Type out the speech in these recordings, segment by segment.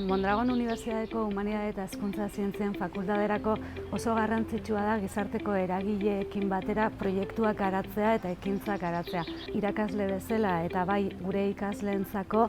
Mondragon Unibertsitateko Humanidade eta Hezkuntza Zientzien Fakultaterako oso garrantzitsua da gizarteko eragileekin batera proiektuak garatzea eta ekintzak garatzea. Irakasle bezala eta bai gure ikasleentzako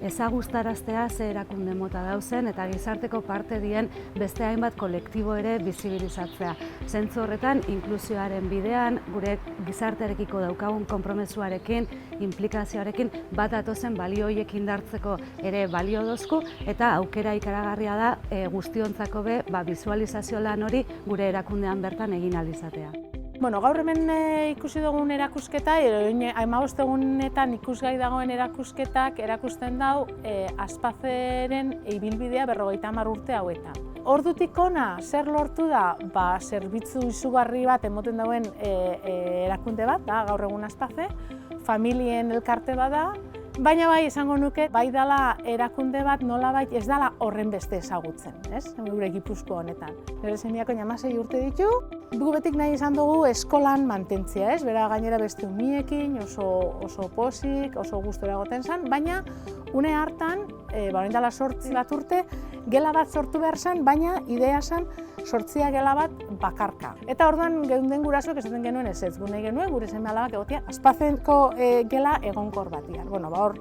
ezagustaraztea ze erakunde mota dauzen eta gizarteko parte dien beste hainbat kolektibo ere bizibilizatzea. Zentzu horretan, inklusioaren bidean, gure gizartearekiko daukagun konpromezuarekin, implikazioarekin bat atozen balio horiek indartzeko ere balio dozku eta aukera ikaragarria da guztiontzako bizualizazio lan hori gure erakundean bertan egin ahal izatea. Gaur hemen ikusi dugun erakusketa, 15 egunetan ikusgai dagoen erakusketak erakusten dau Aspazeren ibilbidea 50 urte hauetan. Ordutik hona, zer lortu da? Zerbitzu izugarri bat emoten dauen erakunde bat, da gaur egun Aspaze, familien elkarte bat da, baina bai esango nuke, bai dela erakunde bat nolabait ez dela horren beste ezagutzen, gure Gipuzkoa honetan. Nire semiako 16 urte ditu, gu betik nahi izan dugu eskolan mantentzia, bera gainera beste umiekin, oso posik, oso gustora egoten zen, baina une hartan, orain dela 8 bat urte, gela bat sortu behar zen, baina idea zen sortzia gela bat bakarka. Eta orduan geunden gurasoek esaten genuen ez nahi genuen, gure seme-alabak egotea Aspazenko gela egonkor batian. Hor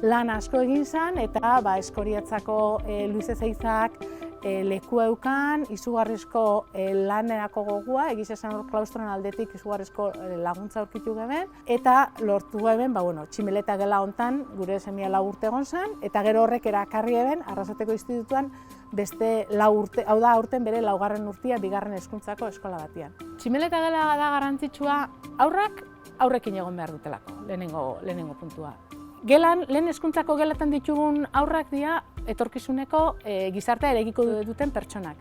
lan asko egin zen eta Eskoriatzako Luis Ezeizak leku eukan, izugarrizko lanerako gogua, egiz esan hor klaustron aldetik izugarrizko laguntza aurkitu geben, eta lortu geben, tximeleta gela hontan gure seme-alaba urte egon zen, eta gero horrek erakarri eben Arrasateko Institutuan beste 4 urte, hau da aurten bere 4. urtea 2. hezkuntzako eskola batian. Tximeleta gela da garrantzitsua aurrekin egon behar dutelako, lehenengo puntua. Lehen hezkuntzako gelatan ditugun aurrak dira etorkizuneko gizartea eraikiko duten pertsonak.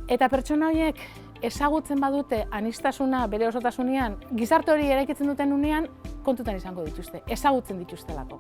Eta pertsona horiek ezagutzen badute aniztasuna bere osotasunean, gizarte hori eraikitzen duten unean kontutan izango dituzte, ezagutzen dituztelako.